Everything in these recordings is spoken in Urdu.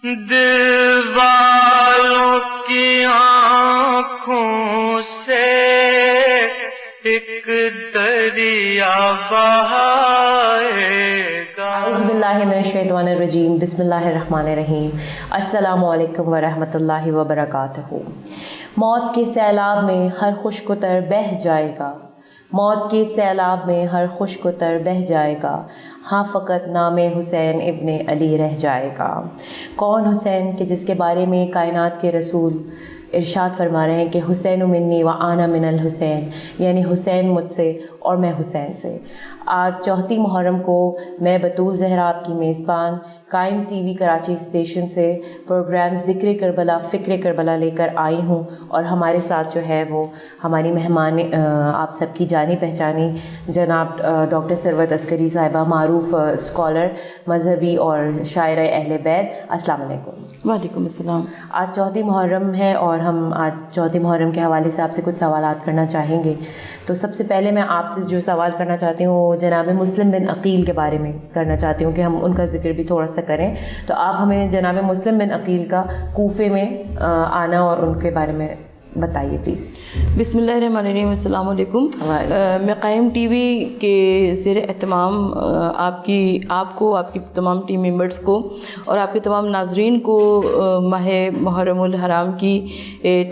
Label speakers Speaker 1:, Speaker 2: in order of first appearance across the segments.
Speaker 1: دل والوں کی آنکھوں سے ایک دریا بہائے گا۔
Speaker 2: اعوذ باللہ من الشیطان الرجیم، بسم اللہ الرحمن الرحیم۔ السلام علیکم ورحمۃ اللہ وبرکاتہ۔ موت کے سیلاب میں ہر خشک و تر بہہ جائے گا، موت کے سیلاب میں ہر خشک و تر بہہ جائے گا، ہاں فقط نام حسین ابن علی رہ جائے گا۔ کون حسین کہ جس کے بارے میں کائنات کے رسول ارشاد فرما رہے ہیں کہ حسین منی و آنا من الحسین، یعنی حسین مجھ سے اور میں حسین سے۔ آج 4 محرم کو میں بطول زہرا آپ کی میزبان قائم ٹی وی کراچی اسٹیشن سے پروگرام ذکر کربلا فکر کربلا لے کر آئی ہوں، اور ہمارے ساتھ جو ہے وہ ہماری مہمان آپ سب کی جانی پہچانی جناب ڈاکٹر ثروت عسکری صاحبہ، معروف اسکالر، مذہبی اور شاعرہ اہل بیت۔ السلام علیکم۔
Speaker 3: وعلیکم السلام۔
Speaker 2: آج 4 محرم ہے اور ہم آج 4 محرم کے حوالے سے آپ سے کچھ سوالات کرنا چاہیں گے۔ تو سب سے پہلے میں آپ سے جو سوال کرنا چاہتی ہوں وہ جناب مسلم بن عقیل کے بارے میں کرنا چاہتی ہوں کہ ہم ان کا ذکر بھی تھوڑا سا کریں۔ تو آپ ہمیں جناب مسلم بن عقیل کا کوفے میں آنا اور ان کے بارے میں بتائیے پلیز۔
Speaker 3: بسم اللہ الرحمن الرحیم۔ السلام علیکم۔ میں قائم ٹی وی کے زیر اہتمام آپ کو آپ کی تمام ٹیم ممبرس کو اور آپ کے تمام ناظرین کو ماہ محرم الحرام کی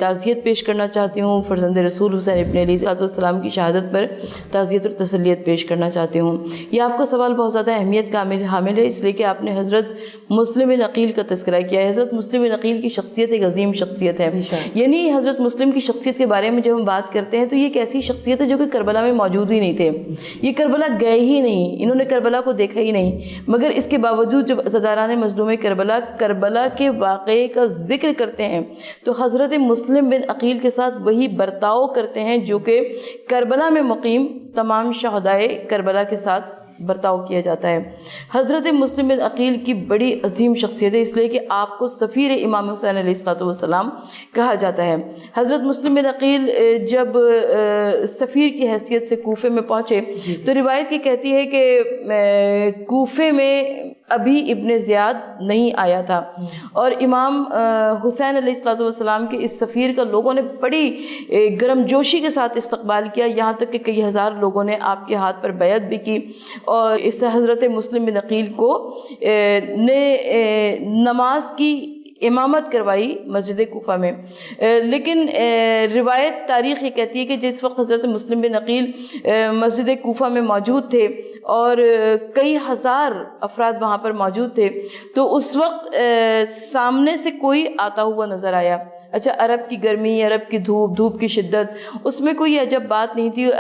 Speaker 3: تعزیت پیش کرنا چاہتی ہوں۔ فرزند رسول حسین ابن علی صلی اللہ علیہ وسلم کی شہادت پر تعزیت اور تسلیت پیش کرنا چاہتی ہوں۔ یہ آپ کا سوال بہت زیادہ اہمیت کا حامل ہے، اس لیے کہ آپ نے حضرت مسلم بن عقیل کا تذکرہ کیا ہے۔ حضرت مسلم بن عقیل کی شخصیت ایک عظیم شخصیت ہے، یعنی حضرت مسلم کی شخصیت کے بارے میں جب ہم بات کرتے ہیں تو یہ ایک ایسی شخصیت ہے جو کہ کربلا میں موجود ہی نہیں تھے، یہ کربلا گئے ہی نہیں، انہوں نے کربلا کو دیکھا ہی نہیں، مگر اس کے باوجود جب عزاداران مظلوم کربلا کے واقعے کا ذکر کرتے ہیں تو حضرت مسلم بن عقیل کے ساتھ وہی برتاؤ کرتے ہیں جو کہ کربلا میں مقیم تمام شہدائے کربلا کے ساتھ برتاؤ کیا جاتا ہے۔ حضرت مسلم بن عقیل کی بڑی عظیم شخصیت ہے، اس لیے کہ آپ کو سفیر امام حسین علیہ السلام کہا جاتا ہے۔ حضرت مسلم بن عقیل جب سفیر کی حیثیت سے کوفے میں پہنچے تو روایت یہ کہتی ہے کہ کوفے میں ابھی ابن زیاد نہیں آیا تھا، اور امام حسین علیہ السلام کے اس سفیر کا لوگوں نے بڑی گرم جوشی کے ساتھ استقبال کیا، یہاں تک کہ کئی ہزار لوگوں نے آپ کے ہاتھ پر بیعت بھی کی، اور اس حضرت مسلم بن عقیل کو نے نماز کی امامت کروائی مسجد کوفہ میں۔ لیکن روایت تاریخ یہ کہتی ہے کہ جس وقت حضرت مسلم بن عقیل مسجد کوفہ میں موجود تھے اور کئی ہزار افراد وہاں پر موجود تھے تو اس وقت سامنے سے کوئی آتا ہوا نظر آیا۔ اچھا، عرب کی گرمی، عرب کی دھوپ کی شدت، اس میں کوئی عجب بات نہیں تھی۔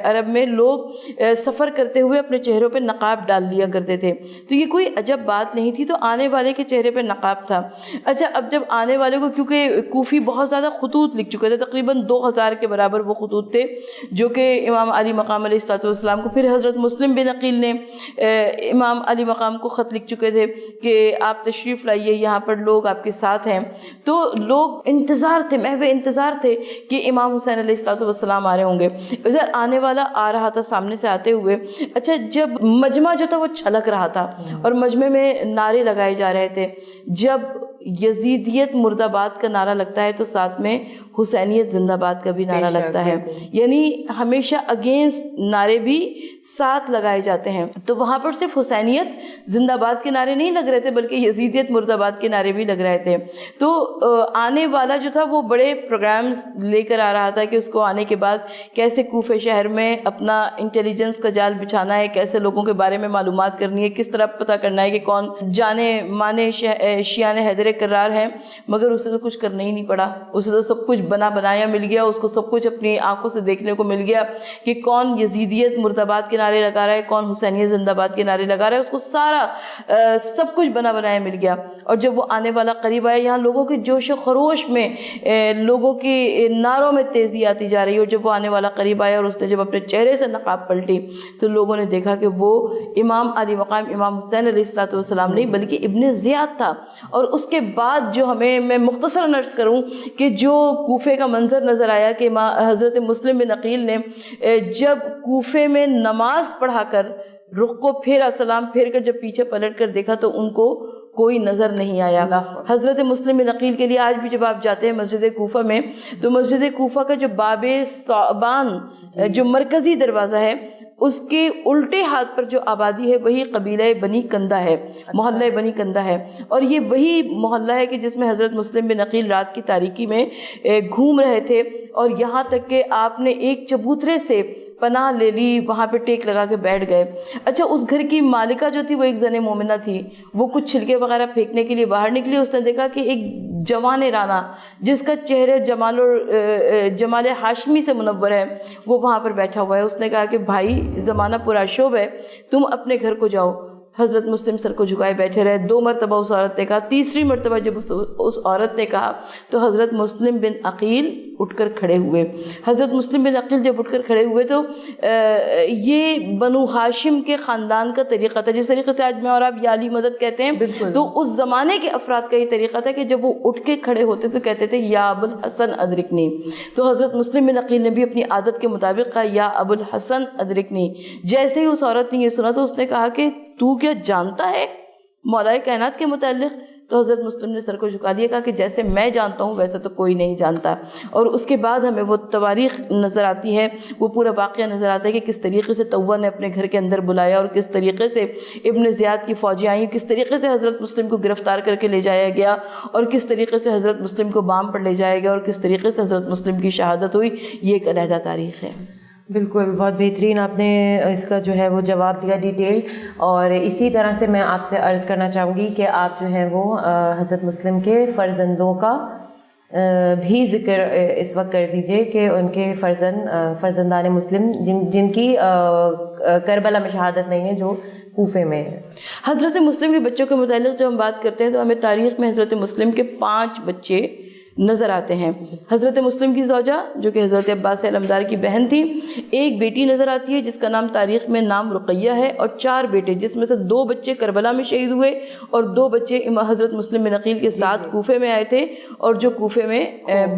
Speaker 3: عرب میں لوگ سفر کرتے ہوئے اپنے چہروں پہ نقاب ڈال لیا کرتے تھے، تو یہ کوئی عجب بات نہیں تھی، تو آنے والے کے چہرے پہ نقاب تھا۔ اچھا، اب جب آنے والے کو، کیونکہ کوفی بہت زیادہ خطوط لکھ چکے تھے، تقریباً 2000 کے برابر وہ خطوط تھے جو کہ امام علی مقام علیہ السلام کو، پھر حضرت مسلم بن عقیل نے امام علی مقام کو خط لکھ چکے تھے کہ آپ تشریف لائیے، یہاں پر لوگ آپ کے ساتھ ہیں۔ تو لوگ انتظار تھے، محو انتظار تھے کہ امام حسین علیہ السلام آ رہے ہوں گے۔ ادھر آنے والا آ رہا تھا سامنے سے آتے ہوئے۔ اچھا، جب مجمع جو تھا وہ چھلک رہا تھا اور مجمع میں نعرے لگائے جا رہے تھے، جب یزیدیت مرد آباد کا نعرہ لگتا ہے تو ساتھ میں حسینیت زندہ باد کا بھی نعرہ لگتا ہے، یعنی ہمیشہ اگینسٹ نعرے بھی ساتھ لگائے جاتے ہیں۔ تو وہاں پر صرف حسینیت زندہ باد کے نعرے نہیں لگ رہے تھے بلکہ یزیدیت مرد آباد کے نعرے بھی لگ رہے تھے۔ تو آنے والا جو تھا وہ بڑے پروگرامز لے کر آ رہا تھا کہ اس کو آنے کے بعد کیسے کوفہ شہر میں اپنا انٹیلیجنس کا جال بچھانا ہے، کیسے لوگوں کے بارے میں معلومات کرنی ہے، کس طرح پتہ کرنا ہے کہ کون جانے مانے شیعان حیدر کرار ہیں، مگر اسے تو کچھ کرنا ہی نہیں پڑا، اسے تو سب کچھ بنا بنایا مل گیا، اس کو سب کچھ اپنی آنکھوں سے دیکھنے کو مل گیا کہ کون یزیدیت مرد آباد کے نعرے لگا رہا ہے، کون حسینیت زندہ باد کے نعرے لگا رہا ہے، اس کو سارا سب کچھ بنا بنایا مل گیا۔ اور جب وہ آنے والا قریب آیا، یہاں لوگوں کے جوش و خروش میں، لوگوں کی نعروں میں تیزی آتی جا رہی ہے، اور جب وہ آنے والا قریب آیا اور اس نے جب اپنے چہرے سے نقاب پلٹی تو لوگوں نے دیکھا کہ وہ امام علی مقام امام حسین علیہ السلام نہیں بلکہ ابن زیاد تھا۔ اور اس کے بعد جو میں مختصراً عرض کروں کہ جو کوفے کا منظر نظر آیا کہ حضرت مسلم بن عقیل نے جب کوفے میں نماز پڑھا کر رخ کو پھیرا، سلام پھیر کر جب پیچھے پلٹ کر دیکھا تو ان کو کوئی نظر نہیں آیا۔ حضرت مسلم بن عقیل کے لیے آج بھی جب آپ جاتے ہیں مسجد کوفہ میں تو مسجد کوفہ کا جو باب صعبان جو مرکزی دروازہ ہے اس کے الٹے ہاتھ پر جو آبادی ہے وہی قبیلہ بنی کندہ ہے، محلہ بنی کندہ ہے، اور یہ وہی محلہ ہے کہ جس میں حضرت مسلم بن عقیل رات کی تاریکی میں گھوم رہے تھے، اور یہاں تک کہ آپ نے ایک چبوترے سے پناہ لے لی، وہاں پہ ٹیک لگا کے بیٹھ گئے۔ اچھا، اس گھر کی مالکہ جو تھی وہ ایک زن مومنہ تھی، وہ کچھ چھلکے وغیرہ پھینکنے کے لیے باہر نکلی، اس نے دیکھا کہ ایک جوان رانا جس کا چہرہ جمال ہاشمی سے منور ہے وہ وہاں پر بیٹھا ہوا ہے۔ اس نے کہا کہ بھائی زمانہ پرآشوب ہے، تم اپنے گھر کو جاؤ۔ حضرت مسلم سر کو جھکائے بیٹھے رہے، 2 مرتبہ اس عورت نے کہا، تیسری مرتبہ جب اس عورت نے کہا تو حضرت مسلم بن عقیل اٹھ کر کھڑے ہوئے۔ حضرت مسلم بن عقیل جب اٹھ کر کھڑے ہوئے تو یہ بنو ہاشم کے خاندان کا طریقہ تھا، جس طریقے سے آج میں اور آپ یا علی مدد کہتے ہیں، تو اس زمانے کے افراد کا یہ طریقہ تھا کہ جب وہ اٹھ کے کھڑے ہوتے تو کہتے تھے یا ابو الحسن ادرکنی۔ تو حضرت مسلم بن عقیل نے بھی اپنی عادت کے مطابق کہا یا ابو الحسن ادرکنی۔ جیسے ہی اس عورت نے یہ سنا تو اس نے کہا کہ تو کیا جانتا ہے مولا کائنات کے متعلق؟ تو حضرت مسلم نے سر کو جھکا لیا، کہا کہ جیسے میں جانتا ہوں ویسے تو کوئی نہیں جانتا۔ اور اس کے بعد ہمیں وہ تواریخ نظر آتی ہے، وہ پورا واقعہ نظر آتا ہے کہ کس طریقے سے طوّا نے اپنے گھر کے اندر بلایا اور کس طریقے سے ابن زیاد کی فوجیں آئیں، کس طریقے سے حضرت مسلم کو گرفتار کر کے لے جایا گیا اور کس طریقے سے حضرت مسلم کو بام پر لے جایا گیا اور کس طریقے سے حضرت مسلم کی شہادت ہوئی۔ یہ ایک علیحدہ تاریخ ہے۔
Speaker 2: بالکل، بہت بہترین آپ نے اس کا جو ہے وہ جواب دیا ڈیٹیل، اور اسی طرح سے میں آپ سے عرض کرنا چاہوں گی کہ آپ جو ہیں وہ حضرت مسلم کے فرزندوں کا بھی ذکر اس وقت کر دیجئے کہ ان کے فرزندان مسلم جن کی کربلا میں شہادت نہیں ہے، جو کوفے میں ہے۔
Speaker 3: حضرت مسلم کے بچوں کے متعلق جب ہم بات کرتے ہیں تو ہمیں تاریخ میں حضرت مسلم کے 5 بچے نظر آتے ہیں۔ حضرت مسلم کی زوجہ جو کہ حضرت عباس علمدار کی بہن تھی، ایک بیٹی نظر آتی ہے جس کا نام تاریخ میں نام رقیہ ہے، اور 4 بیٹے جس میں سے 2 بچے کربلا میں شہید ہوئے اور 2 بچے حضرت مسلم بن عقیل کے ساتھ کوفے میں آئے تھے اور جو کوفے میں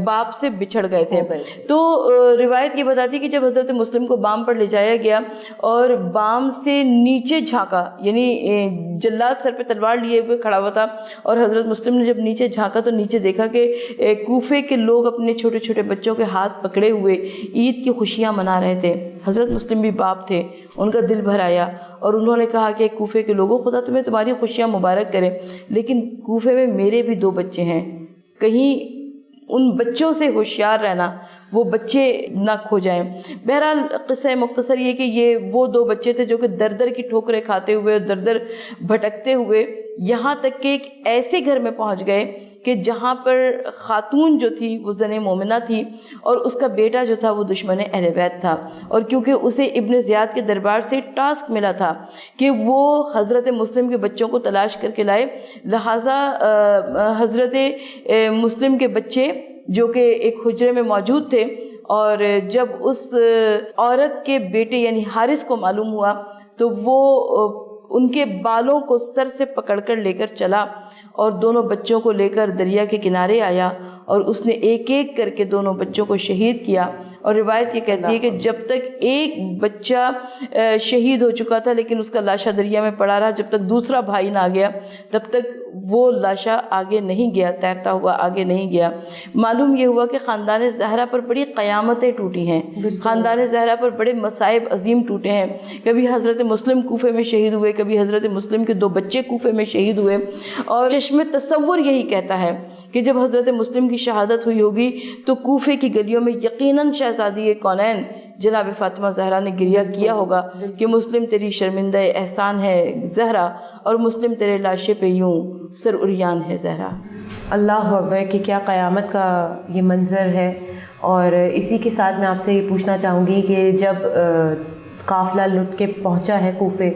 Speaker 3: باپ سے بچھڑ گئے تھے۔ تو روایت یہ بتاتی ہے کہ جب حضرت مسلم کو بام پر لے جایا گیا اور بام سے نیچے جھانکا، یعنی جلاد سر پہ تلوار لیے ہوئے کھڑا ہوا تھا، اور حضرت مسلم نے جب نیچے جھانکا تو نیچے دیکھا کہ کوفے کے لوگ اپنے چھوٹے چھوٹے بچوں کے ہاتھ پکڑے ہوئے عید کی خوشیاں منا رہے تھے۔ حضرت مسلم بھی باپ تھے، ان کا دل بھر آیا اور انہوں نے کہا کہ کوفے کے لوگوں، خدا تمہیں تمہاری خوشیاں مبارک کرے، لیکن کوفے میں میرے بھی 2 بچے ہیں، کہیں ان بچوں سے ہوشیار رہنا، وہ بچے نہ کھو جائیں۔ بہرحال قصہ مختصر یہ کہ یہ وہ 2 بچے تھے جو کہ در در کی ٹھوکریں کھاتے ہوئے اور در در بھٹکتے ہوئے یہاں تک کہ ایک ایسے گھر میں پہنچ گئے کہ جہاں پر خاتون جو تھی وہ زن مومنہ تھی اور اس کا بیٹا جو تھا وہ دشمن اہل بیت تھا، اور کیونکہ اسے ابن زیاد کے دربار سے ٹاسک ملا تھا کہ وہ حضرت مسلم کے بچوں کو تلاش کر کے لائے، لہٰذا حضرت مسلم کے بچے جو کہ ایک حجرے میں موجود تھے، اور جب اس عورت کے بیٹے یعنی حارث کو معلوم ہوا تو وہ ان کے بالوں کو سر سے پکڑ کر لے کر چلا اور دونوں بچوں کو لے کر دریا کے کنارے آیا اور اس نے ایک ایک کر کے دونوں بچوں کو شہید کیا۔ اور روایت یہ کہتی ہے کہ جب تک ایک بچہ شہید ہو چکا تھا لیکن اس کا لاشا دریا میں پڑا رہا، جب تک دوسرا بھائی نہ آ گیا تب تک وہ لاشا آگے نہیں گیا، تیرتا ہوا آگے نہیں گیا۔ معلوم یہ ہوا کہ خاندان زہرا پر بڑی قیامتیں ٹوٹی ہیں، خاندان زہرا پر بڑے مصائب عظیم ٹوٹے ہیں۔ کبھی حضرت مسلم کوفے میں شہید ہوئے، کبھی حضرت مسلم کے 2 بچے کوفے میں شہید ہوئے، اور چشم تصور یہی کہتا ہے کہ جب حضرت مسلم کی شہادت ہوئی ہوگی تو کوفے کی گلیوں میں یقیناً شہزادی کونین جناب فاطمہ زہرا نے گریہ کیا ہوگا کہ مسلم تیری شرمندہ احسان ہے زہرا، اور مسلم تیرے لاشے پہ یوں سر عریان ہے زہرا۔
Speaker 2: اللہ اکبر، کہ کیا قیامت کا یہ منظر ہے۔ اور اسی کے ساتھ میں آپ سے یہ پوچھنا چاہوں گی کہ جب قافلہ لٹ کے پہنچا ہے کوفے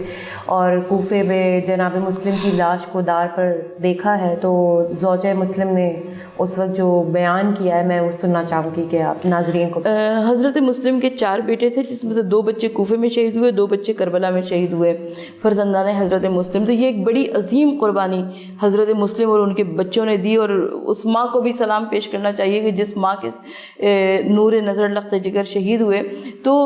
Speaker 2: اور کوفے میں جناب مسلم کی لاش کو دار پر دیکھا ہے تو زوجہ مسلم نے اس وقت جو بیان کیا ہے میں وہ سننا چاہوں گی کہ آپ ناظرین کو۔
Speaker 3: حضرت مسلم کے 4 بیٹے تھے جس میں سے 2 بچے کوفے میں شہید ہوئے، 2 بچے کربلا میں شہید ہوئے، فرزندان حضرت مسلم۔ تو یہ ایک بڑی عظیم قربانی حضرت مسلم اور ان کے بچوں نے دی، اور اس ماں کو بھی سلام پیش کرنا چاہیے کہ جس ماں کے نور نظر لخت جگر شہید ہوئے۔ تو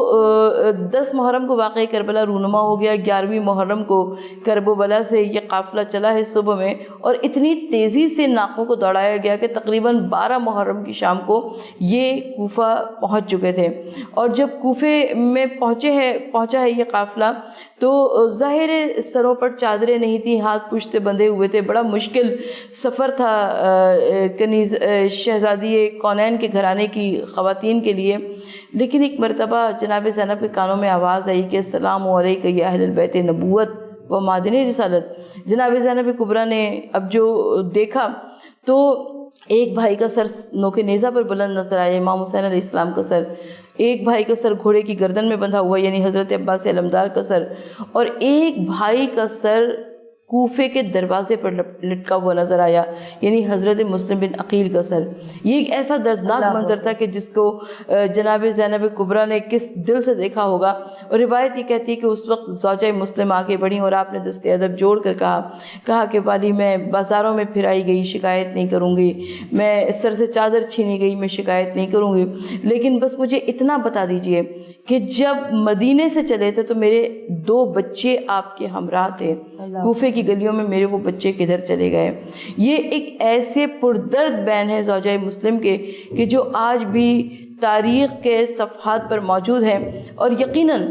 Speaker 3: 10 محرم محرم کو واقعہ کربلا رونما ہو گیا، 11ویں محرم کو کرب و بلا سے یہ قافلہ چلا ہے صبح میں، اور اتنی تیزی سے ناقوں کو دوڑایا گیا کہ تقریباً 12 محرم کی شام کو یہ کوفہ پہنچ چکے تھے۔ اور جب کوفے میں پہنچا ہے یہ قافلہ تو ظاہر سروں پر چادریں نہیں تھیں، ہاتھ پشت سے بندھے ہوئے تھے، بڑا مشکل سفر تھا شہزادی کونین کے گھرانے کی خواتین کے لیے۔ لیکن ایک مرتبہ جناب زینب کے کانوں میں آواز آئی کہ السلام علیکم یا اہل البیت نبوت و معدن رسالت۔ جناب زینب کبریٰ نے اب جو دیکھا تو ایک بھائی کا سر نوک نیزہ پر بلند نظر آیا، امام حسین علیہ السلام کا سر، ایک بھائی کا سر گھوڑے کی گردن میں بندھا ہوا یعنی حضرت عباس علمدار کا سر، اور ایک بھائی کا سر کوفے کے دروازے پر لٹکا ہوا نظر آیا یعنی حضرت مسلم بن عقیل کا سر۔ یہ ایک ایسا دردناک منظر تھا کہ جس کو جناب زینب کبریٰ نے کس دل سے دیکھا ہوگا۔ اور روایت یہ کہتی ہے کہ اس وقت زوجہ مسلم آگے بڑھیں اور آپ نے دست ادب جوڑ کر کہا کہ والی میں بازاروں میں پھرائی گئی شکایت نہیں کروں گی، میں سر سے چادر چھینی گئی میں شکایت نہیں کروں گی، لیکن بس مجھے اتنا بتا دیجئے کہ جب مدینے سے چلے تھے تو میرے 2 بچے آپ کے ہمراہ تھے، کوفے کی گلیوں میں میرے وہ بچے کدھر چلے گئے۔ یہ ایک ایسے پردرد بیان ہے زوجہ مسلم کے کہ جو آج بھی تاریخ کے صفحات پر موجود ہیں، اور یقیناً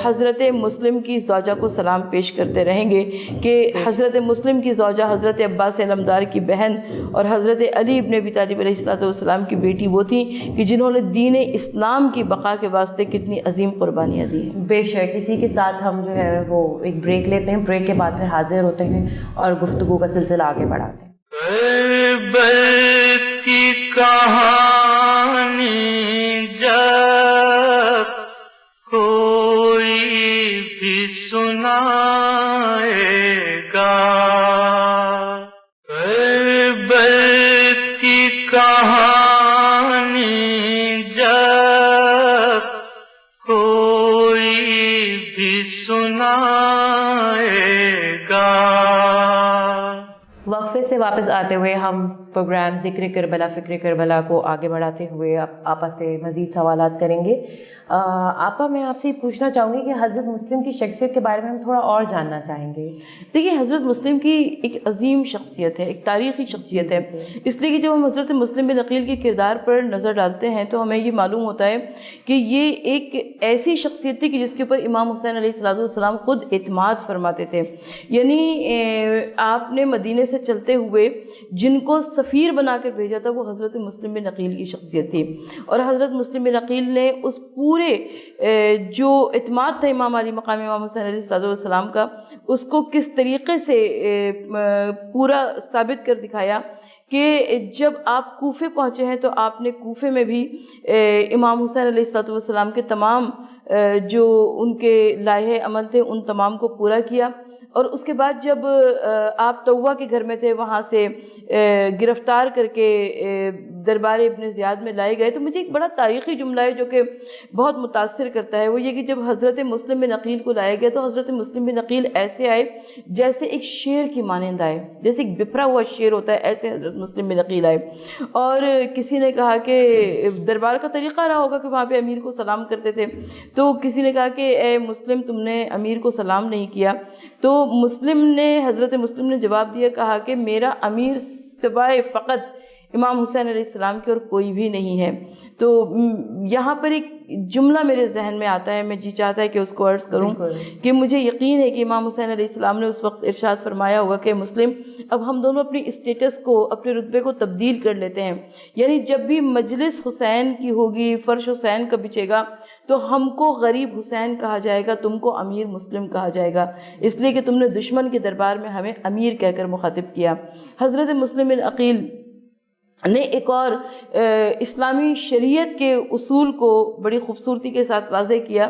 Speaker 3: حضرت مسلم کی زوجہ کو سلام پیش کرتے رہیں گے کہ حضرت مسلم کی زوجہ حضرت عباس علمدار کی بہن اور حضرت علی ابن ابی طالب علیہ السلام کی بیٹی وہ تھیں کہ جنہوں نے دین اسلام کی بقا کے واسطے کتنی عظیم قربانیاں دی ہیں۔
Speaker 2: بے شک اسی کے ساتھ ہم جو ہے وہ ایک بریک لیتے ہیں، بریک کے بعد پھر حاضر ہوتے ہیں اور گفتگو کا سلسلہ آگے بڑھاتے ہیں۔
Speaker 1: کربل کی کہانی جب کوئی بھی سنائے گا، کربل کی کہانی جب کوئی بھی سنائے گا۔
Speaker 2: وقفے سے واپس آتے ہوئے ہم پروگرام ذکر کربلا فکر کربلا کو آگے بڑھاتے ہوئے آپا سے مزید سوالات کریں گے۔ آپا میں آپ سے یہ پوچھنا چاہوں گی کہ حضرت مسلم کی شخصیت کے بارے میں ہم تھوڑا اور جاننا چاہیں گے۔
Speaker 3: دیکھیے حضرت مسلم کی ایک عظیم شخصیت ہے، ایک تاریخی شخصیت ہے، اس لیے کہ جب ہم حضرت مسلم بن عقیل کے کردار پر نظر ڈالتے ہیں تو ہمیں یہ معلوم ہوتا ہے کہ یہ ایک ایسی شخصیت تھی کہ جس کے اوپر امام حسین علیہ السلام خود اعتماد فرماتے تھے۔ یعنی آپ نے مدینے سے چلتے ہوئے جن کو سفیر بنا کر بھیجا تھا وہ حضرت مسلم بن عقیل کی شخصیت تھی، اور حضرت مسلم بن عقیل نے اس پورے جو اعتماد تھا امام علی مقام امام حسین علیہ السلام کا، اس کو کس طریقے سے پورا ثابت کر دکھایا کہ جب آپ کوفے پہنچے ہیں تو آپ نے کوفے میں بھی امام حسین علیہ السلام کے تمام جو ان کے لائحے عمل تھے ان تمام کو پورا کیا، اور اس کے بعد جب آپ توہ کے گھر میں تھے وہاں سے گرفتار کر کے دربار ابن زیاد میں لائے گئے، تو مجھے ایک بڑا تاریخی جملہ ہے جو کہ بہت متاثر کرتا ہے، وہ یہ کہ جب حضرت مسلم بن عقیل کو لائے گئے تو حضرت مسلم بن عقیل ایسے آئے جیسے ایک شیر کی مانند آئے، جیسے ایک بپھرا ہوا شیر ہوتا ہے ایسے حضرت مسلم بن عقیل آئے۔ اور کسی نے کہا کہ دربار کا طریقہ رہا ہوگا کہ وہاں پہ امیر کو سلام کرتے تھے، تو کسی نے کہا کہ اے مسلم تم نے امیر کو سلام نہیں کیا، تو حضرت مسلم نے جواب دیا، کہا کہ میرا امیر سوائے فقط امام حسین علیہ السلام کے اور کوئی بھی نہیں ہے۔ تو یہاں پر ایک جملہ میرے ذہن میں آتا ہے، میں جی چاہتا ہے کہ اس کو عرض کروں کہ مجھے یقین ہے کہ امام حسین علیہ السلام نے اس وقت ارشاد فرمایا ہوگا کہ مسلم اب ہم دونوں اپنی اسٹیٹس کو اپنے رتبے کو تبدیل کر لیتے ہیں، یعنی جب بھی مجلس حسین کی ہوگی فرش حسین کا بچھے گا تو ہم کو غریب حسین کہا جائے گا، تم کو امیر مسلم کہا جائے گا، اس لیے کہ تم نے دشمن کے دربار میں ہمیں امیر کہہ کر مخاطب کیا۔ حضرت مسلم بن عقیل نے ایک اور اسلامی شریعت کے اصول کو بڑی خوبصورتی کے ساتھ واضح کیا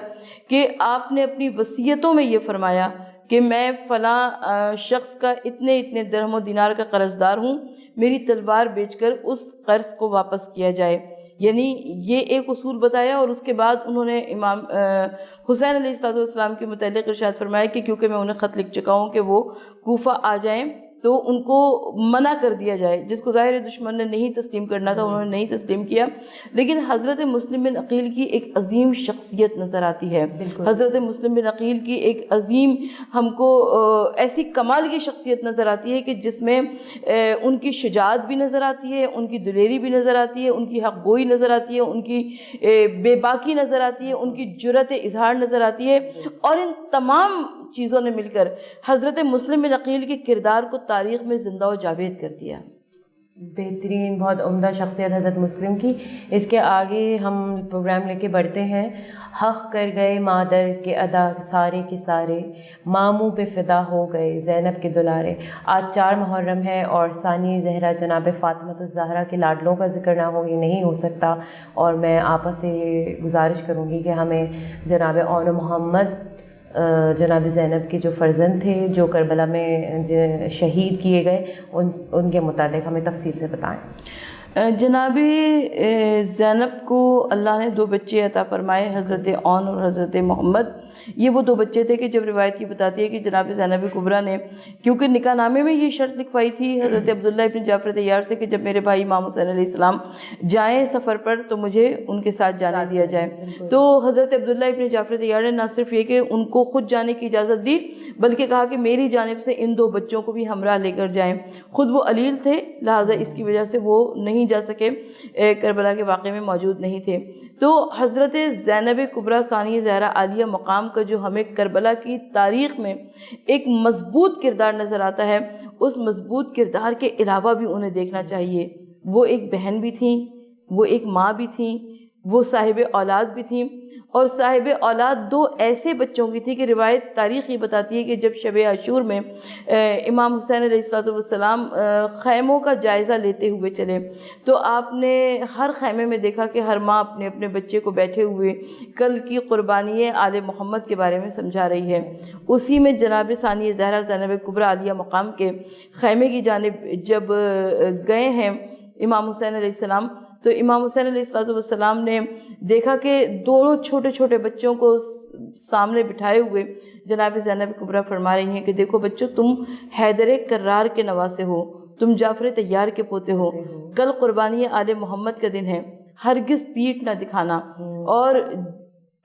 Speaker 3: کہ آپ نے اپنی وصیتوں میں یہ فرمایا کہ میں فلاں شخص کا اتنے درہم و دینار کا قرض دار ہوں، میری تلوار بیچ کر اس قرض کو واپس کیا جائے۔ یعنی یہ ایک اصول بتایا، اور اس کے بعد انہوں نے امام حسین علیہ السلام کے متعلق ارشاد فرمایا کہ کیونکہ میں انہیں خط لکھ چکا ہوں کہ وہ کوفہ آ جائیں تو ان کو منع کر دیا جائے، جس کو ظاہر دشمن نے نہیں تسلیم کرنا تھا انہوں نے نہیں تسلیم کیا. لیکن حضرت مسلم بن عقیل کی ایک عظیم شخصیت نظر آتی ہے. حضرت مسلم بن عقیل کی ایک عظیم ہم کو ایسی کمال کی شخصیت نظر آتی ہے کہ جس میں ان کی شجاعت بھی نظر آتی ہے، ان کی دلیری بھی نظر آتی ہے، ان کی حق گوئی نظر آتی ہے، ان کی بے باکی نظر آتی ہے، ان کی جرأت اظہار نظر آتی ہے. اور ان تمام چیزوں نے مل کر حضرت مسلم بن عقیل کے کردار کو تاریخ میں زندہ و جاوید کر دیا.
Speaker 2: بہترین، بہت عمدہ شخصیت حضرت مسلم کی. اس کے آگے ہم پروگرام لے کے بڑھتے ہیں. حق کر گئے مادر کے ادا سارے کے سارے، ماموں پہ فدا ہو گئے زینب کے دلارے. آج 4 محرم ہے اور ثانی زہرا جناب فاطمۃ الزہرا کے لاڈلوں کا ذکر نہ ہو یہ نہیں ہو سکتا. اور میں آپا سے گزارش کروں گی کہ ہمیں جناب اون محمد جناب زینب کے جو فرزند تھے جو کربلا میں شہید کیے گئے ان کے متعلق ہمیں تفصیل سے بتائیں.
Speaker 3: جناب زینب کو اللہ نے 2 بچے عطا فرمائے، حضرت اون اور حضرت محمد. یہ وہ 2 بچے تھے کہ جب روایت یہ بتاتی ہے کہ جناب زینب کبریٰ نے کیونکہ نکاح نامے میں یہ شرط لکھوائی تھی حضرت عبداللہ ابن جعفر طیار سے کہ جب میرے بھائی امام حسین علیہ السلام جائیں سفر پر تو مجھے ان کے ساتھ جانے دیا جائے. تو حضرت عبداللہ ابن جعفر طیار نے نہ صرف یہ کہ ان کو خود جانے کی اجازت دی بلکہ کہا کہ میری جانب سے ان 2 بچوں کو بھی ہمراہ لے کر جائیں. خود وہ علیل تھے لہٰذا اس کی وجہ سے وہ نہیں جا سکے، کربلا کے واقعے میں موجود نہیں تھے. تو حضرت زینب کبریٰ ثانی زہرا عالیہ مقام کا جو ہمیں کربلا کی تاریخ میں ایک مضبوط کردار نظر آتا ہے، اس مضبوط کردار کے علاوہ بھی انہیں دیکھنا چاہیے. وہ ایک بہن بھی تھیں، وہ ایک ماں بھی تھیں، وہ صاحب اولاد بھی تھیں. اور صاحب اولاد 2 ایسے بچوں کی تھی کہ روایت تاریخ یہ بتاتی ہے کہ جب شب عاشور میں امام حسین علیہ السلام خیموں کا جائزہ لیتے ہوئے چلے تو آپ نے ہر خیمے میں دیکھا کہ ہر ماں اپنے اپنے بچے کو بیٹھے ہوئے کل کی قربانی آل محمد کے بارے میں سمجھا رہی ہے. اسی میں جناب ثانی زہرا زینب کبریٰ عالیہ مقام کے خیمے کی جانب جب گئے ہیں امام حسین علیہ السلام تو امام حسین علیہ السلام نے دیکھا کہ دونوں چھوٹے چھوٹے بچوں کو سامنے بٹھائے ہوئے جناب زینب کبریٰ فرما رہی ہیں کہ دیکھو بچوں، تم حیدر کرار کے نواسے ہو، تم جعفر طیار کے پوتے ہو، کل قربانی آل محمد کا دن ہے، ہرگز پیٹھ نہ دکھانا اور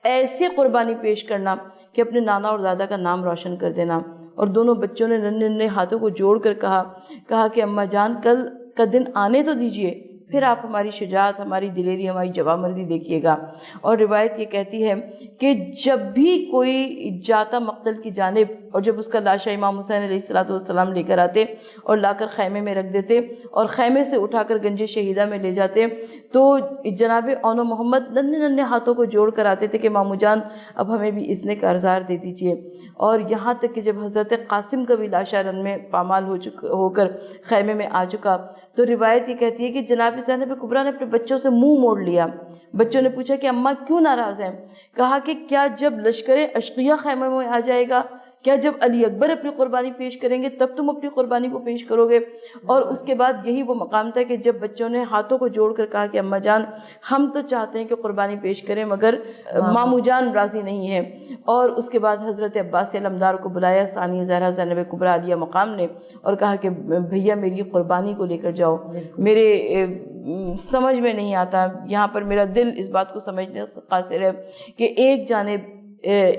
Speaker 3: ایسی قربانی پیش کرنا کہ اپنے نانا اور دادا کا نام روشن کر دینا. اور دونوں بچوں نے ننھے ننھے ہاتھوں کو جوڑ کر کہا کہ اماں جان کل کا دن آنے تو دیجئے، پھر آپ ہماری شجاعت، ہماری دلیری، ہماری جوامردی دیکھیے گا. اور روایت یہ کہتی ہے کہ جب بھی کوئی جاتا مقتل کی جانب اور جب اس کا لاشا امام حسین علیہ السلام لے کر آتے اور لا کر خیمے میں رکھ دیتے اور خیمے سے اٹھا کر گنج شہیدہ میں لے جاتے تو جناب اون محمد ننھے ننھے ہاتھوں کو جوڑ کر آتے تھے کہ مامو جان اب ہمیں بھی اذن کارزار دے دیجئے. اور یہاں تک کہ جب حضرت قاسم کا بھی لاشا رن میں پامال ہو کر خیمے میں آ چکا تو روایت یہ کہتی ہے کہ جناب زینب کبریٰ نے اپنے بچوں سے منہ موڑ لیا. بچوں نے پوچھا کہ اماں کیوں ناراض ہیں؟ کہا کہ کیا جب لشکر اشقیہ خیمے میں آ جائے گا، کیا جب علی اکبر اپنی قربانی پیش کریں گے تب تم اپنی قربانی کو پیش کرو گے؟ اور اس کے بعد یہی وہ مقام تھا کہ جب بچوں نے ہاتھوں کو جوڑ کر کہا کہ اماں جان ہم تو چاہتے ہیں کہ قربانی پیش کریں مگر مامو جان راضی نہیں ہیں. اور اس کے بعد حضرت عباس علمدار کو بلایا ثانی زہرا زینب کبریٰ عالیہ مقام نے اور کہا کہ بھیا میری قربانی کو لے کر جاؤ. میرے سمجھ میں نہیں آتا، یہاں پر میرا دل اس بات کو سمجھنے سے قاصر ہے کہ ایک جانب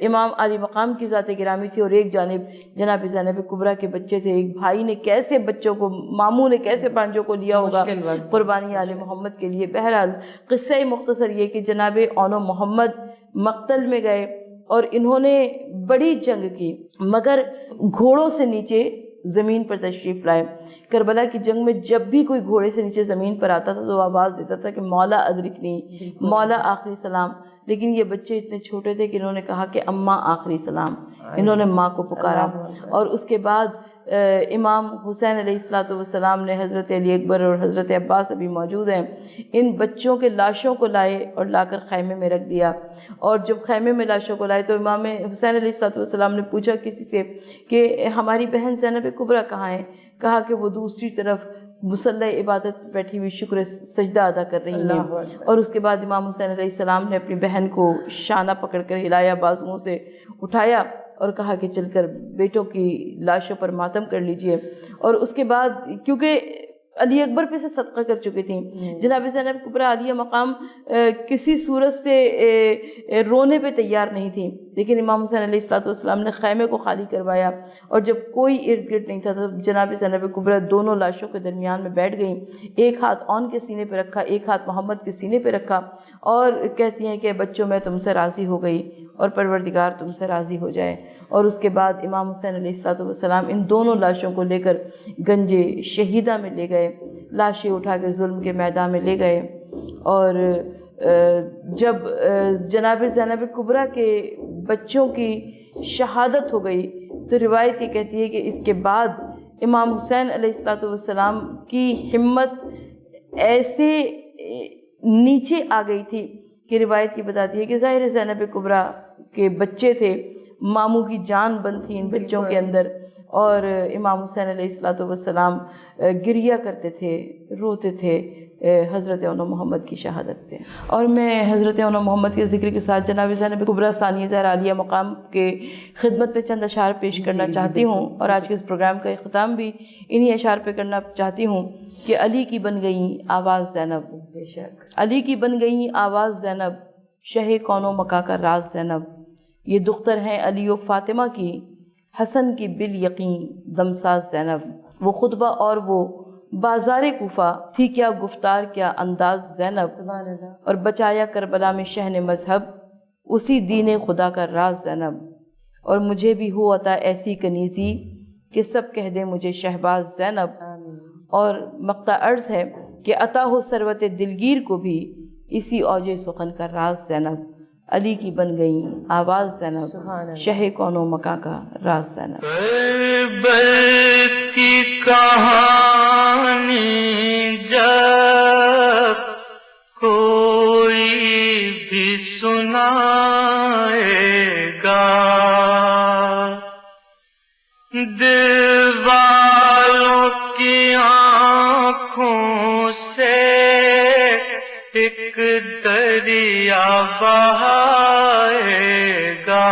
Speaker 3: امام علی مقام کی ذات گرامی تھی اور ایک جانب جناب زینب کبریٰ کے بچے تھے. ایک بھائی نے کیسے بچوں کو، ماموں نے کیسے بانجوں کو لیا ہوگا قربانی آل محمد کے لیے. بہرحال قصہ مختصر یہ کہ جناب اون محمد مقتل میں گئے اور انہوں نے بڑی جنگ کی مگر گھوڑوں سے نیچے زمین پر تشریف لائے. کربلا کی جنگ میں جب بھی کوئی گھوڑے سے نیچے زمین پر آتا تھا تو آواز دیتا تھا کہ مولا ادرکنی، مولا آخری سلام. لیکن یہ بچے اتنے چھوٹے تھے کہ انہوں نے کہا کہ اماں آخری سلام، انہوں نے ماں کو پکارا. اور اس کے بعد امام حسین علیہ السلام نے حضرت علی اکبر اور حضرت عباس ابھی موجود ہیں، ان بچوں کے لاشوں کو لائے اور لا کر خیمے میں رکھ دیا. اور جب خیمے میں لاشوں کو لائے تو امام حسین علیہ السلام نے پوچھا کسی سے کہ ہماری بہن زینب کبریٰ کہاں ہیں؟ کہا کہ وہ دوسری طرف مصلی عبادت بیٹھی ہوئی شکر سجدہ ادا کر رہی ہیں. اور اس کے بعد امام حسین علیہ السلام نے اپنی بہن کو شانہ پکڑ کر ہلایا، بازوؤں سے اٹھایا اور کہا کہ چل کر بیٹوں کی لاشوں پر ماتم کر لیجئے. اور اس کے بعد کیونکہ علی اکبر پہ سے صدقہ کر چکے تھیں، جناب زینب کبریٰ عالیہ مقام کسی صورت سے رونے پہ تیار نہیں تھیں، لیکن امام حسین علیہ السلام نے خیمے کو خالی کروایا، اور جب کوئی ارد گرد نہیں تھا تو جناب زینب کبریٰ دونوں لاشوں کے درمیان میں بیٹھ گئیں، ایک ہاتھ اون کے سینے پہ رکھا، ایک ہاتھ محمد کے سینے پہ رکھا، اور کہتی ہیں کہ بچوں میں تم سے راضی ہو گئی اور پروردگار تم سے راضی ہو جائے. اور اس کے بعد امام حسین علیہ السلام ان دونوں لاشوں کو لے کر گنج شہیدہ میں لے گئے، لاشیں اٹھا کے ظلم کے میدان میں لے گئے. اور جب جناب زینب کبریٰ کے بچوں کی شہادت ہو گئی تو روایت یہ کہتی ہے کہ اس کے بعد امام حسین علیہ السلام کی ہمت ایسے نیچے آ گئی تھی کہ روایت یہ بتاتی ہے کہ ظاہر زینب کبریٰ کے بچے تھے، ماموں کی جان بند تھی ان بچوں کے اندر، اور امام حسین علیہ السلام گریہ کرتے تھے، روتے تھے حضرت اون محمد کی شہادت پہ. اور میں حضرت اون محمد کے ذکر کے ساتھ جناب زینب کبریٰ ثانیہ زہرا عالیہ مقام کے خدمت پہ چند اشعار پیش کرنا چاہتی ہوں، اور آج کے اس پروگرام کا اختتام بھی انہی اشعار پہ کرنا چاہتی ہوں کہ علی کی بن گئی آواز زینب، بے شک علی کی بن گئی آواز زینب، شہ کون و مکاں کا راز زینب، یہ دختر ہیں علی و فاطمہ کی، حسن کی بال یقین دمساز زینب. وہ خطبہ اور وہ بازار کوفہ تھی کیا گفتار کیا انداز زینب، اور بچایا کربلا میں شہن مذہب اسی دین خدا کا راز زینب. اور مجھے بھی ہو عطا ایسی کنیزی کہ سب کہہ دے مجھے شہباز زینب. اور مقطع عرض ہے کہ عطا ہو ثروت دلگیر کو بھی اسی اوج سخن کا راز زینب. علی کی بن گئی آواز زینب، شہ کون و مکاں کا راز زینب.
Speaker 1: کربل کی کہانی جب کوئی بھی سنائے گا، دل والوں کی آنکھوں سے ایک دریا بہائے گا.